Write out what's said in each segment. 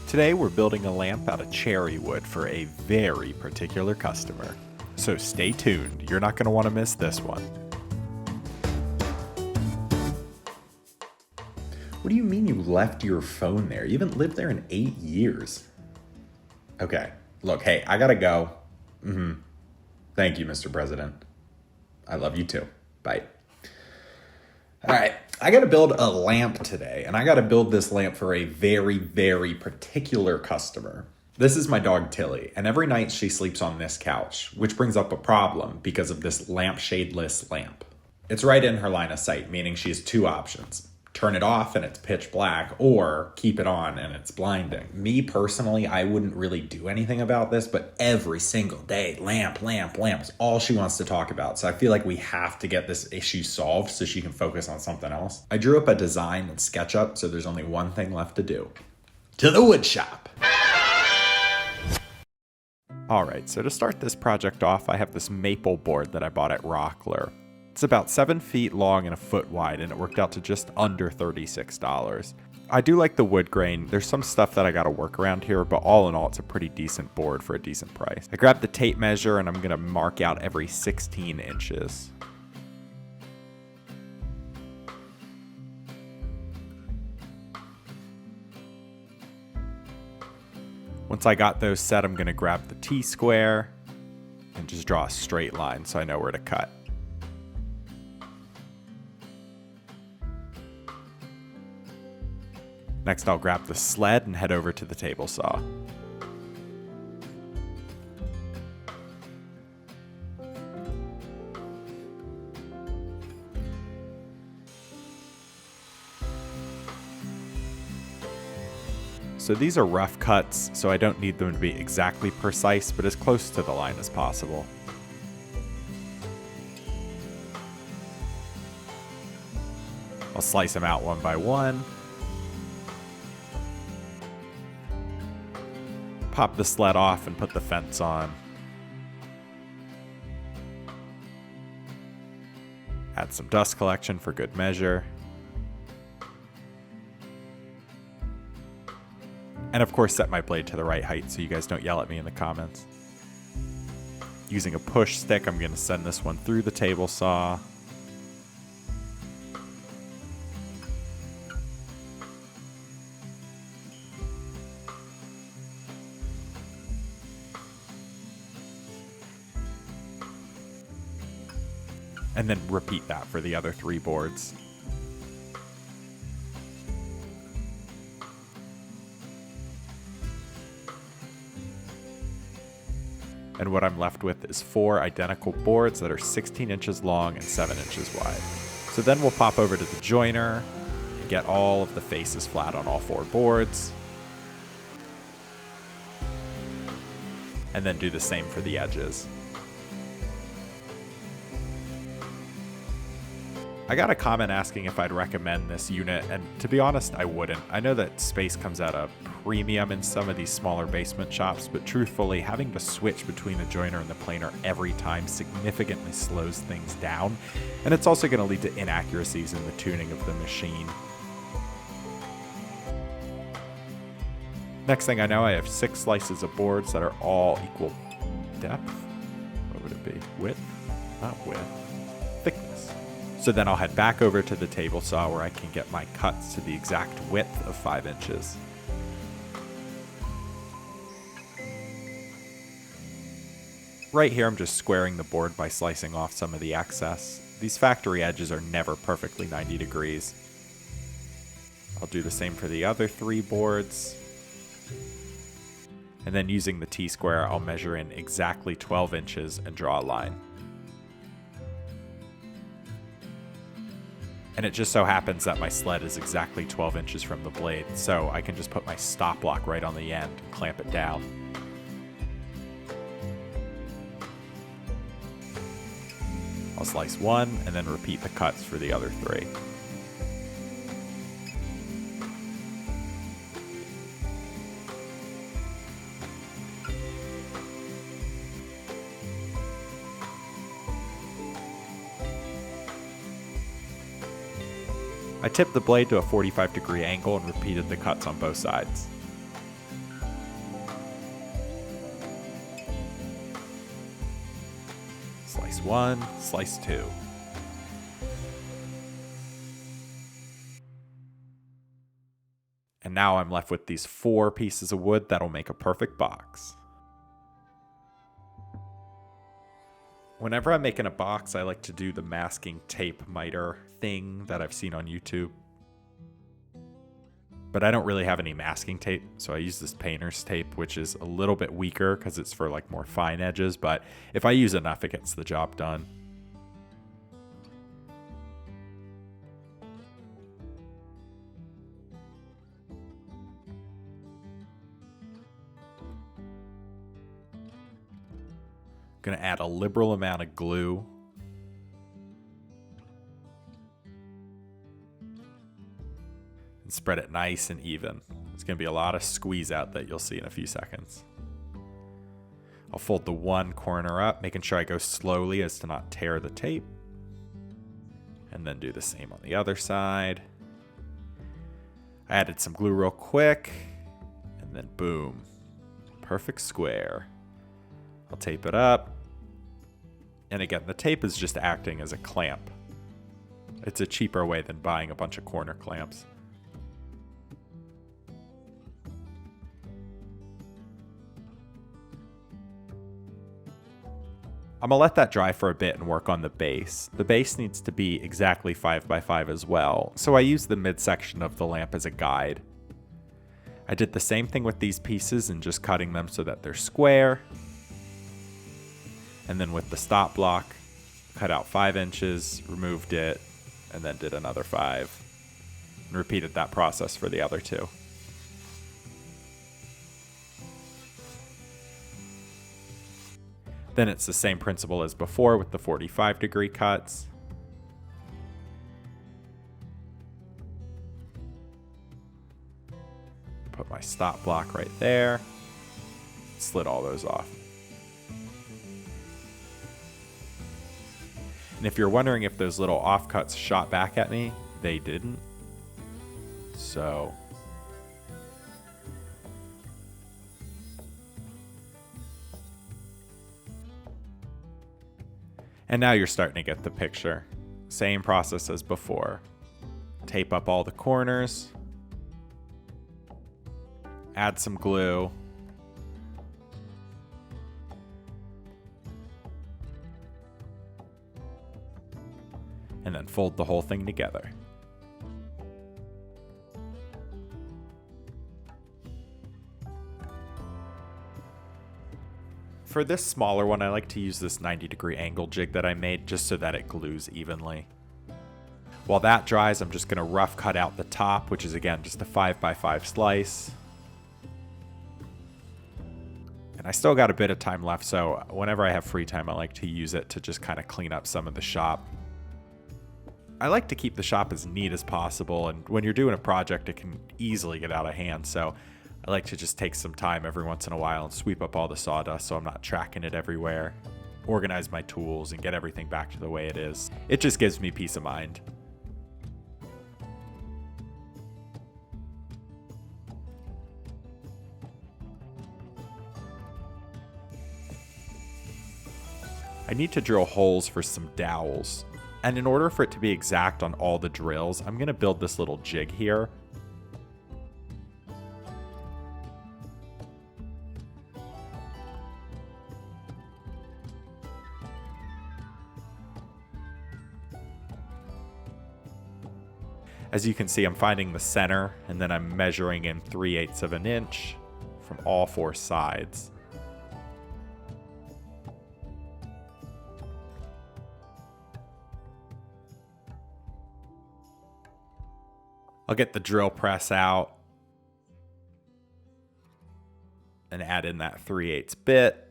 Today we're building a lamp out of cherry wood for a very particular customer. So stay tuned, you're not going to want to miss this one. What do you mean you left your phone there? You haven't lived there in 8 years. Okay, look, hey, I gotta go. Thank you, Mr. President. I love you too. Bye. All right, I gotta build a lamp today, and I gotta build this lamp for a very, very particular customer. This is my dog Tilly, and every night she sleeps on this couch, which brings up a problem because of this lampshadeless lamp. It's right in her line of sight, meaning she has two options. Turn it off and it's pitch black, or keep it on and it's blinding. Me personally, I wouldn't really do anything about this, but every single day, lamp is all she wants to talk about. So I feel like we have to get this issue solved so she can focus on something else. I drew up a design in SketchUp, so there's only one thing left to do. To the wood shop. Alright, so to start this project off, I have this maple board that I bought at Rockler. It's about 7 feet long and a foot wide, and it worked out to just under $36. I do like the wood grain. There's some stuff that I gotta work around here, but all in all, it's a pretty decent board for a decent price. I grabbed the tape measure and I'm gonna mark out every 16 inches. Once I got those set, I'm gonna grab the T-square and just draw a straight line so I know where to cut. Next, I'll grab the sled and head over to the table saw. So these are rough cuts, so I don't need them to be exactly precise, but as close to the line as possible. I'll slice them out one by one. Pop the sled off and put the fence on. Add some dust collection for good measure. And of course set my blade to the right height so you guys don't yell at me in the comments. Using a push stick, I'm going to send this one through the table saw. And then repeat that for the other 3 boards. And what I'm left with is 4 identical boards that are 16 inches long and 7 inches wide. So then we'll pop over to the joiner and get all of the faces flat on all 4 boards. And then do the same for the edges. I got a comment asking if I'd recommend this unit, and to be honest, I wouldn't. I know that space comes at a premium in some of these smaller basement shops, but truthfully, having to switch between the joiner and the planer every time significantly slows things down, and it's also going to lead to inaccuracies in the tuning of the machine. Next thing I know, I have 6 slices of boards that are all equal depth. What would it be? Width? Not width. Thickness. So then I'll head back over to the table saw where I can get my cuts to the exact width of 5 inches. Right here I'm just squaring the board by slicing off some of the excess. These factory edges are never perfectly 90 degrees. I'll do the same for the other 3 boards. And then using the T-square, I'll measure in exactly 12 inches and draw a line. And it just so happens that my sled is exactly 12 inches from the blade, so I can just put my stop block right on the end and clamp it down. I'll slice 1 and then repeat the cuts for the other 3. I tipped the blade to a 45-degree angle and repeated the cuts on both sides. 1, slice 2. And now I'm left with these 4 pieces of wood that'll make a perfect box. Whenever I'm making a box, I like to do the masking tape miter thing that I've seen on YouTube. But I don't really have any masking tape, so I use this painter's tape, which is a little bit weaker because it's for like more fine edges, but if I use enough, it gets the job done. Going to add a liberal amount of glue. And spread it nice and even. There's going to be a lot of squeeze out that you'll see in a few seconds. I'll fold the one corner up, making sure I go slowly as to not tear the tape. And then do the same on the other side. I added some glue real quick. And then boom. Perfect square. I'll tape it up. And again, the tape is just acting as a clamp. It's a cheaper way than buying a bunch of corner clamps. I'm gonna let that dry for a bit and work on the base. The base needs to be exactly 5x5 as well, so I use the midsection of the lamp as a guide. I did the same thing with these pieces and just cutting them so that they're square. And then with the stop block, cut out 5 inches, removed it, and then did another 5. And repeated that process for the other 2. Then it's the same principle as before with the 45-degree cuts. Put my stop block right there. Slit all those off. And if you're wondering if those little offcuts shot back at me, they didn't. So and now you're starting to get the picture. Same process as before. Tape up all the corners. Add some glue. And then fold the whole thing together. For this smaller one, I like to use this 90-degree angle jig that I made just so that it glues evenly. While that dries, I'm just going to rough cut out the top, which is again just a 5x5 slice. And I still got a bit of time left, so whenever I have free time, I like to use it to just kind of clean up some of the shop. I like to keep the shop as neat as possible, and when you're doing a project, it can easily get out of hand, so I like to just take some time every once in a while and sweep up all the sawdust so I'm not tracking it everywhere, organize my tools, and get everything back to the way it is. It just gives me peace of mind. I need to drill holes for some dowels. And in order for it to be exact on all the drills, I'm going to build this little jig here. As you can see, I'm finding the center, and then I'm measuring in 3/8 of an inch from all 4 sides. I'll get the drill press out and add in that 3/8 bit.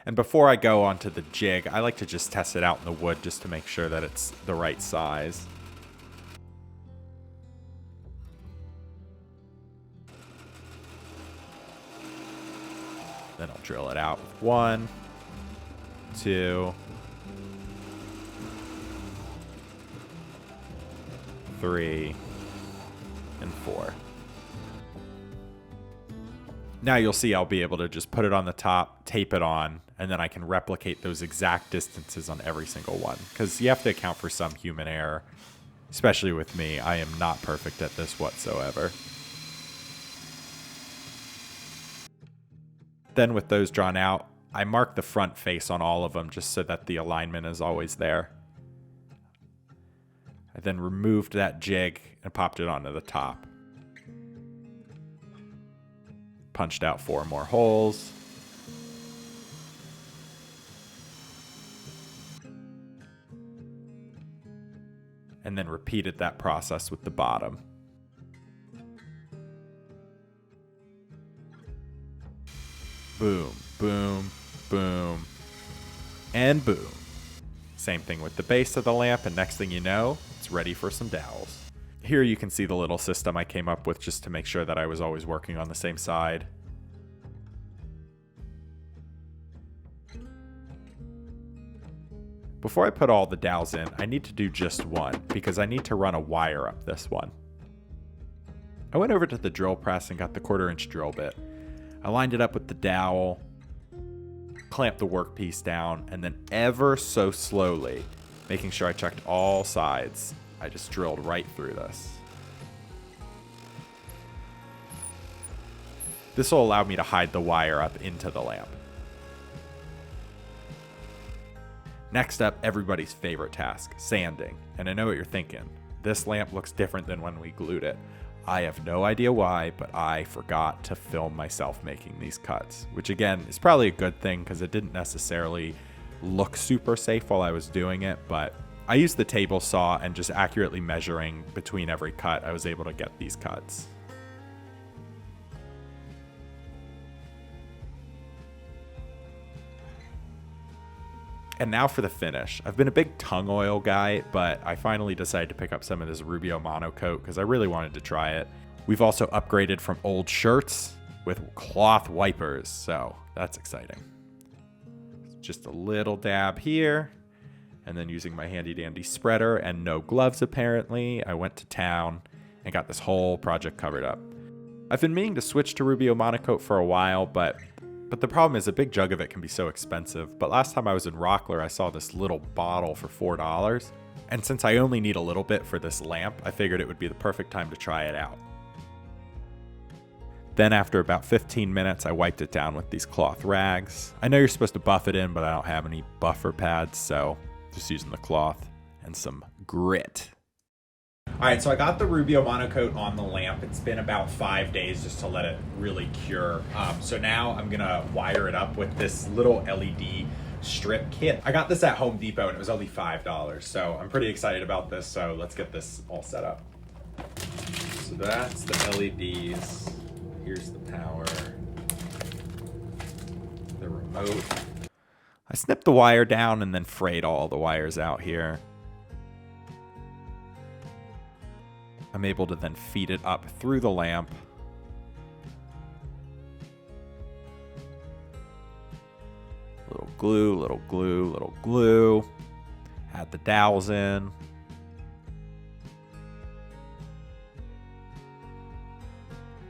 And before I go onto the jig, I like to just test it out in the wood just to make sure that it's the right size. Then I'll drill it out with 1, 2, 3, and 4. Now you'll see I'll be able to just put it on the top, tape it on, and then I can replicate those exact distances on every single one. Because you have to account for some human error. Especially with me, I am not perfect at this whatsoever. Then with those drawn out, I mark the front face on all of them just so that the alignment is always there. I then removed that jig and popped it onto the top. Punched out 4 more holes. And then repeated that process with the bottom. Boom, boom, boom, and boom. Same thing with the base of the lamp, and next thing you know, it's ready for some dowels. Here you can see the little system I came up with just to make sure that I was always working on the same side. Before I put all the dowels in, I need to do just one, because I need to run a wire up this one. I went over to the drill press and got the 1/4-inch drill bit. I lined it up with the dowel, clamped the workpiece down, and then ever so slowly, making sure I checked all sides, I just drilled right through this. This will allow me to hide the wire up into the lamp. Next up, everybody's favorite task, sanding. And I know what you're thinking. This lamp looks different than when we glued it. I have no idea why, but I forgot to film myself making these cuts, which again is probably a good thing because it didn't necessarily look super safe while I was doing it, but I used the table saw and just accurately measuring between every cut, I was able to get these cuts. And now for the finish. I've been a big tung oil guy, but I finally decided to pick up some of this Rubio monocoat because I really wanted to try it. We've also upgraded from old shirts with cloth wipers, so that's exciting. Just a little dab here, and then using my handy dandy spreader and no gloves apparently, I went to town and got this whole project covered up. I've been meaning to switch to Rubio monocoat for a while, but the problem is a big jug of it can be so expensive. But last time I was in Rockler, I saw this little bottle for $4. And since I only need a little bit for this lamp, I figured it would be the perfect time to try it out. Then after about 15 minutes, I wiped it down with these cloth rags. I know you're supposed to buff it in, but I don't have any buffer pads, so just using the cloth and some grit. All right, so I got the Rubio monocoat on the lamp. It's been about 5 days just to let it really cure. So now I'm gonna wire it up with this little LED strip kit. I got this at Home Depot and it was only $5. So I'm pretty excited about this. So let's get this all set up. So that's the LEDs. Here's the power, the remote. I snipped the wire down and then frayed all the wires out here. I'm able to then feed it up through the lamp. Little glue, little glue, little glue. Add the dowels in.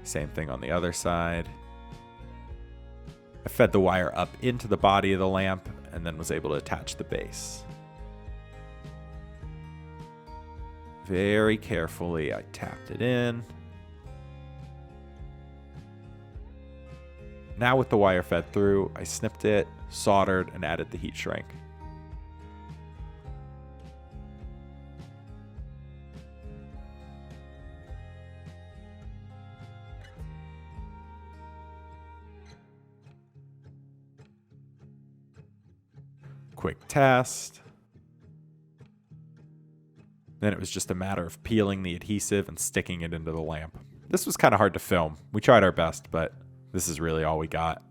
Same thing on the other side. I fed the wire up into the body of the lamp and then was able to attach the base. Very carefully, I tapped it in. Now with the wire fed through, I snipped it, soldered, and added the heat shrink. Quick test. Then it was just a matter of peeling the adhesive and sticking it into the lamp. This was kind of hard to film. We tried our best, but this is really all we got.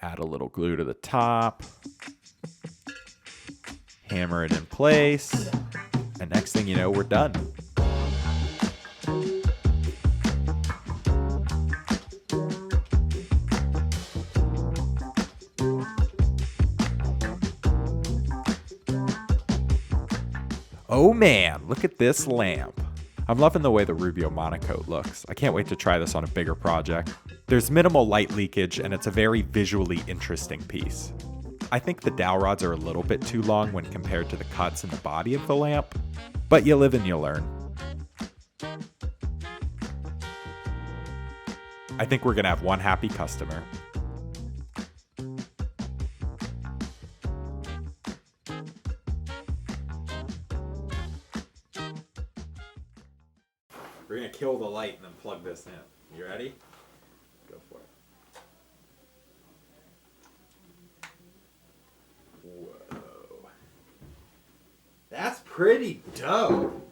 Add a little glue to the top. Hammer it in place. And next thing you know, we're done. Oh man, look at this lamp. I'm loving the way the Rubio monocoat looks. I can't wait to try this on a bigger project. There's minimal light leakage and it's a very visually interesting piece. I think the dowel rods are a little bit too long when compared to the cuts in the body of the lamp, but you live and you learn. I think we're gonna have one happy customer. We're gonna kill the light and then plug this in. You ready? Go for it. Whoa. That's pretty dope.